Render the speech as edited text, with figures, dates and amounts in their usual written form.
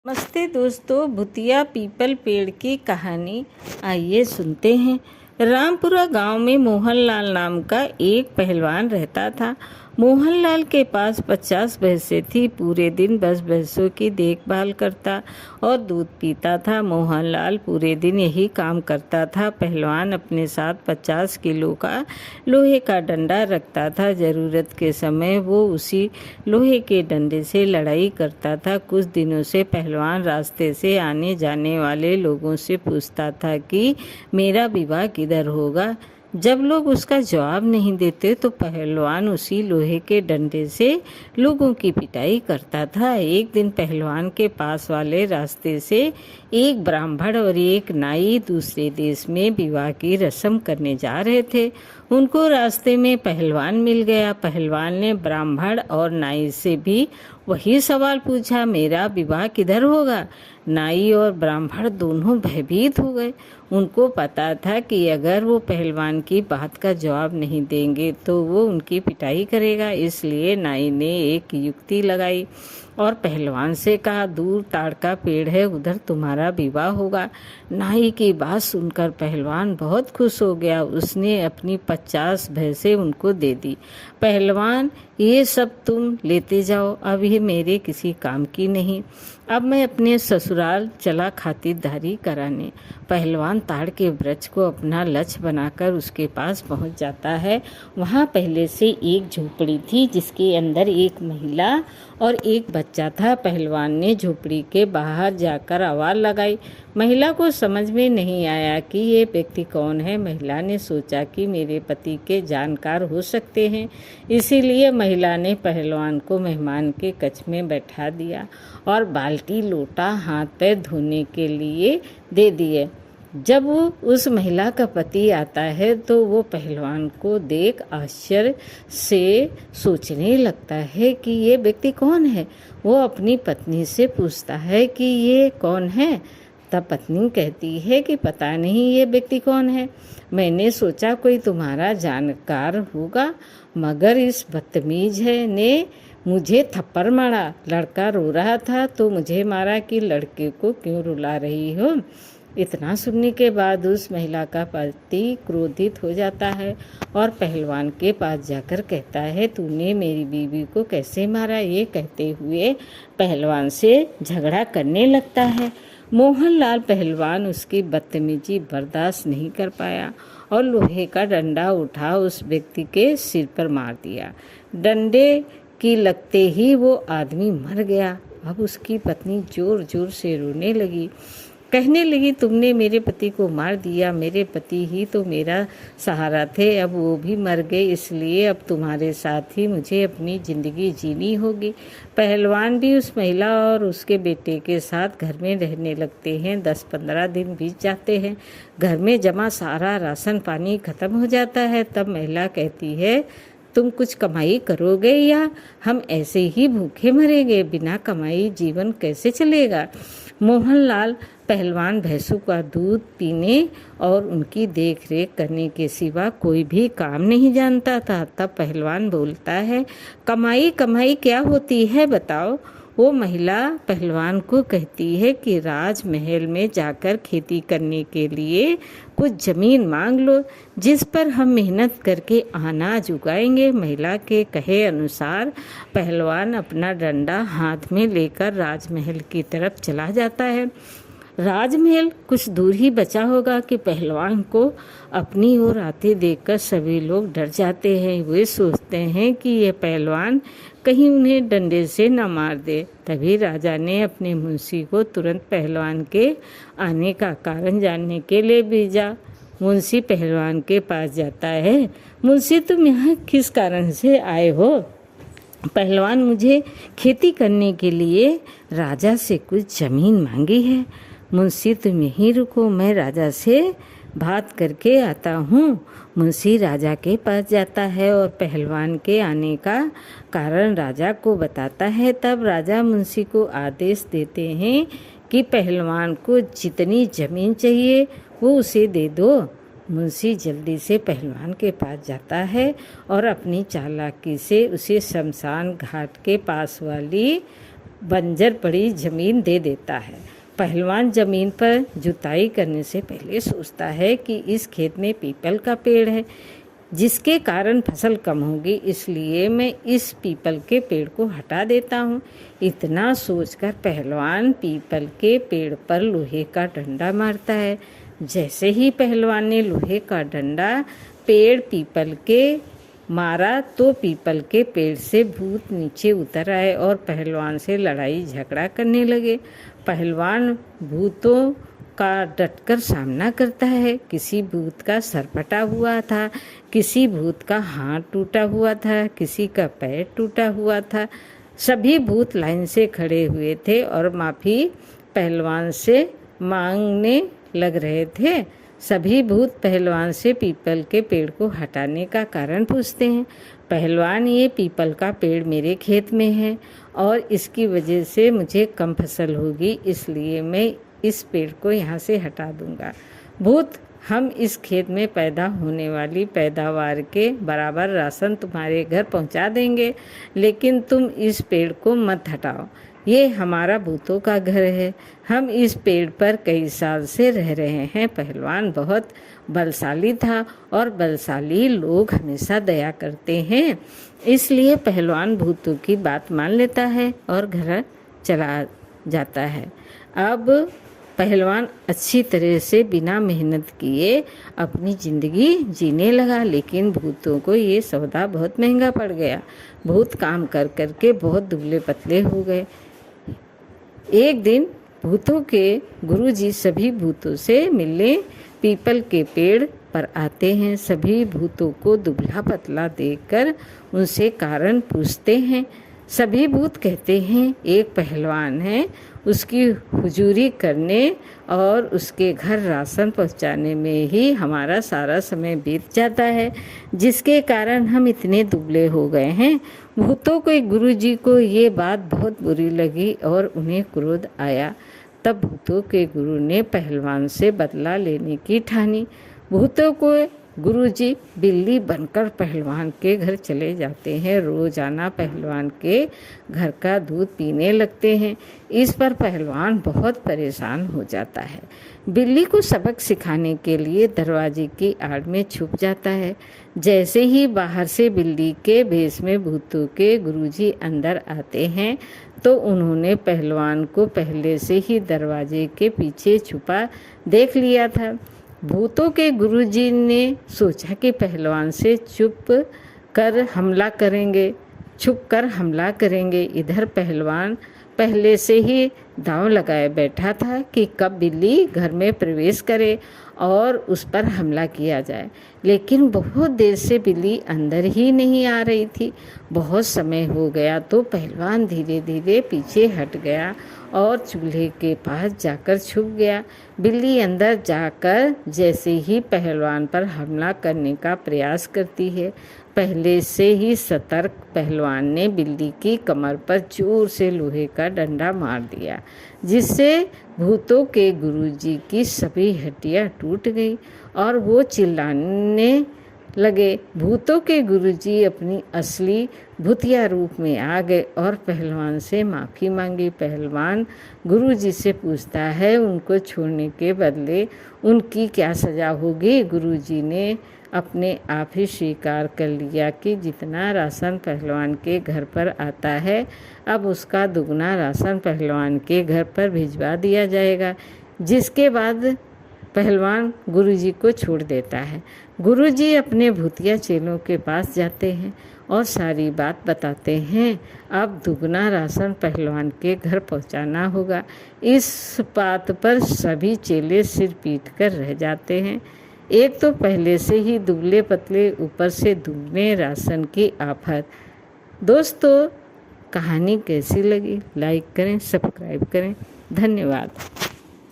नमस्ते दोस्तों, भूतिया पीपल पेड़ की कहानी आइए सुनते हैं। रामपुरा गांव में मोहनलाल नाम का एक पहलवान रहता था। मोहनलाल के पास 50 भैंसें थी। पूरे दिन बस भैंसों की देखभाल करता और दूध पीता था। मोहनलाल पूरे दिन यही काम करता था। पहलवान अपने साथ 50 किलो का लोहे का डंडा रखता था। ज़रूरत के समय वो उसी लोहे के डंडे से लड़ाई करता था। कुछ दिनों से पहलवान रास्ते से आने जाने वाले लोगों से पूछता था कि मेरा विवाह किधर होगा। जब लोग उसका जवाब नहीं देते तो पहलवान उसी लोहे के डंडे से लोगों की पिटाई करता था। एक दिन पहलवान के पास वाले रास्ते से एक ब्राह्मण और एक नाई दूसरे देश में विवाह की रस्म करने जा रहे थे। उनको रास्ते में पहलवान मिल गया। पहलवान ने ब्राह्मण और नाई से भी वही सवाल पूछा, मेरा विवाह किधर होगा। नाई और ब्राह्मण दोनों भयभीत हो गए। उनको पता था कि अगर वो पहलवान की बात का जवाब नहीं देंगे तो वो उनकी पिटाई करेगा। इसलिए नाई ने एक युक्ति लगाई और पहलवान से कहा, दूर ताड़ का पेड़ है, उधर तुम्हारा विवाह होगा। नाई की बात सुनकर पहलवान बहुत खुश हो गया। उसने अपनी 50 भैंसें उनको दे दी। पहलवान, ये सब तुम लेते जाओ, अब ये मेरे किसी काम की नहीं। अब मैं अपने ससुराल चला खातिरदारी कराने। पहलवान ताड़ के वृक्ष को अपना लक्ष्य बनाकर उसके पास पहुंच जाता है। वहां पहले से एक झोपड़ी थी जिसके अंदर एक महिला और एक बच्चा था। पहलवान ने झोपड़ी के बाहर जाकर आवाज़ लगाई। महिला को समझ में नहीं आया कि ये व्यक्ति कौन है। महिला ने सोचा कि मेरे पति के जानकार हो सकते हैं, इसीलिए महिला ने पहलवान को मेहमान के कक्ष में बैठा दिया और बाल्टी लोटा हाथ पैर धोने के लिए दे दिए। जब वो उस महिला का पति आता है तो वो पहलवान को देख आश्चर्य से सोचने लगता है कि ये व्यक्ति कौन है। वो अपनी पत्नी से पूछता है कि ये कौन है। तब पत्नी कहती है कि पता नहीं ये व्यक्ति कौन है, मैंने सोचा कोई तुम्हारा जानकार होगा, मगर इस बदतमीज ने मुझे थप्पड़ मारा। लड़का रो रहा था तो मुझे मारा कि लड़के को क्यों रुला रही हो। इतना सुनने के बाद उस महिला का पति क्रोधित हो जाता है और पहलवान के पास जाकर कहता है, तूने मेरी बीवी को कैसे मारा। ये कहते हुए पहलवान से झगड़ा करने लगता है। मोहनलाल पहलवान उसकी बदतमीजी बर्दाश्त नहीं कर पाया और लोहे का डंडा उठा उस व्यक्ति के सिर पर मार दिया। डंडे की लगते ही वो आदमी मर गया। अब उसकी पत्नी जोर जोर से रोने लगी, कहने लगी, तुमने मेरे पति को मार दिया, मेरे पति ही तो मेरा सहारा थे, अब वो भी मर गए, इसलिए अब तुम्हारे साथ ही मुझे अपनी ज़िंदगी जीनी होगी। पहलवान भी उस महिला और उसके बेटे के साथ घर में रहने लगते हैं। 10-15 दिन बीत जाते हैं। घर में जमा सारा राशन पानी खत्म हो जाता है। तब महिला कहती है, तुम कुछ कमाई करोगे या हम ऐसे ही भूखे मरेंगे। बिना कमाई जीवन कैसे चलेगा। मोहनलाल पहलवान भैंसों का दूध पीने और उनकी देख रेख करने के सिवा कोई भी काम नहीं जानता था। तब पहलवान बोलता है, कमाई कमाई क्या होती है बताओ। वो महिला पहलवान को कहती है कि राजमहल में जाकर खेती करने के लिए कुछ ज़मीन मांग लो, जिस पर हम मेहनत करके अनाज उगाएंगे। महिला के कहे अनुसार पहलवान अपना डंडा हाथ में लेकर राजमहल की तरफ चला जाता है। राजमहल कुछ दूर ही बचा होगा कि पहलवान को अपनी ओर आते देखकर सभी लोग डर जाते हैं। वे सोचते हैं कि ये पहलवान कहीं उन्हें डंडे से न मार दे। तभी राजा ने अपने मुंशी को तुरंत पहलवान के आने का कारण जानने के लिए भेजा। मुंशी पहलवान के पास जाता है। मुंशी, तुम यहाँ किस कारण से आए हो। पहलवान, मुझे खेती करने के लिए राजा से कुछ ज़मीन मांगी है। मुंशी, तुम यहीं रुको, मैं राजा से बात करके आता हूँ। मुंशी राजा के पास जाता है और पहलवान के आने का कारण राजा को बताता है। तब राजा मुंशी को आदेश देते हैं कि पहलवान को जितनी ज़मीन चाहिए वो उसे दे दो। मुंशी जल्दी से पहलवान के पास जाता है और अपनी चालाकी से उसे शमशान घाट के पास वाली बंजर पड़ी जमीन दे देता है। पहलवान जमीन पर जुताई करने से पहले सोचता है कि इस खेत में पीपल का पेड़ है जिसके कारण फसल कम होगी, इसलिए मैं इस पीपल के पेड़ को हटा देता हूँ। इतना सोचकर पहलवान पीपल के पेड़ पर लोहे का डंडा मारता है। जैसे ही पहलवान ने लोहे का डंडा पेड़ पीपल के मारा तो पीपल के पेड़ से भूत नीचे उतर आए और पहलवान से लड़ाई झगड़ा करने लगे। पहलवान भूतों का डटकर सामना करता है। किसी भूत का सर फटा हुआ था, किसी भूत का हाथ टूटा हुआ था, किसी का पैर टूटा हुआ था। सभी भूत लाइन से खड़े हुए थे और माफ़ी पहलवान से मांगने लग रहे थे। सभी भूत पहलवान से पीपल के पेड़ को हटाने का कारण पूछते हैं। पहलवान, ये पीपल का पेड़ मेरे खेत में है और इसकी वजह से मुझे कम फसल होगी, इसलिए मैं इस पेड़ को यहाँ से हटा दूंगा। भूत, हम इस खेत में पैदा होने वाली पैदावार के बराबर राशन तुम्हारे घर पहुँचा देंगे, लेकिन तुम इस पेड़ को मत हटाओ। ये हमारा भूतों का घर है, हम इस पेड़ पर कई साल से रह रहे हैं। पहलवान बहुत बलशाली था और बलशाली लोग हमेशा दया करते हैं, इसलिए पहलवान भूतों की बात मान लेता है और घर चला जाता है। अब पहलवान अच्छी तरह से बिना मेहनत किए अपनी ज़िंदगी जीने लगा, लेकिन भूतों को ये सौदा बहुत महंगा पड़ गया। भूत काम कर कर के बहुत दुबले पतले हो गए। एक दिन भूतों के गुरुजी सभी भूतों से मिलने पीपल के पेड़ पर आते हैं। सभी भूतों को दुबला पतला देखकर उनसे कारण पूछते हैं। सभी भूत कहते हैं, एक पहलवान है, उसकी हुजूरी करने और उसके घर राशन पहुंचाने में ही हमारा सारा समय बीत जाता है, जिसके कारण हम इतने दुबले हो गए हैं। भूतों के गुरुजी को ये बात बहुत बुरी लगी और उन्हें क्रोध आया। तब भूतों के गुरु ने पहलवान से बदला लेने की ठानी। भूतों को गुरुजी बिल्ली बनकर पहलवान के घर चले जाते हैं। रोजाना पहलवान के घर का दूध पीने लगते हैं। इस पर पहलवान बहुत परेशान हो जाता है। बिल्ली को सबक सिखाने के लिए दरवाजे की आड़ में छुप जाता है। जैसे ही बाहर से बिल्ली के भेष में भूतों के गुरुजी अंदर आते हैं तो उन्होंने पहलवान को पहले से ही दरवाजे के पीछे छुपा देख लिया था। भूतों के गुरुजी ने सोचा कि पहलवान से छुप कर हमला करेंगे। इधर पहलवान पहले से ही दांव लगाए बैठा था कि कब बिल्ली घर में प्रवेश करे और उस पर हमला किया जाए, लेकिन बहुत देर से बिल्ली अंदर ही नहीं आ रही थी। बहुत समय हो गया तो पहलवान धीरे धीरे पीछे हट गया और चूल्हे के पास जाकर छुप गया। बिल्ली अंदर जाकर जैसे ही पहलवान पर हमला करने का प्रयास करती है, पहले से ही सतर्क पहलवान ने बिल्ली की कमर पर जोर से लोहे का डंडा मार दिया, जिससे भूतों के गुरुजी की सभी हड्डियां टूट गई और वो चिल्लाने लगे। भूतों के गुरुजी अपनी असली भूतिया रूप में आ गए और पहलवान से माफ़ी मांगी। पहलवान गुरुजी से पूछता है उनको छोड़ने के बदले उनकी क्या सज़ा होगी। गुरुजी ने अपने आप ही स्वीकार कर लिया कि जितना राशन पहलवान के घर पर आता है अब उसका दुगना राशन पहलवान के घर पर भिजवा दिया जाएगा, जिसके बाद पहलवान गुरुजी को छोड़ देता है। गुरुजी अपने भूतिया चेलों के पास जाते हैं और सारी बात बताते हैं। अब दुगना राशन पहलवान के घर पहुंचाना होगा। इस बात पर सभी चेले सिर पीट कर रह जाते हैं। एक तो पहले से ही दुबले पतले, ऊपर से दुगने राशन की आफत। दोस्तों, कहानी कैसी लगी? लाइक करें, सब्सक्राइब करें। धन्यवाद।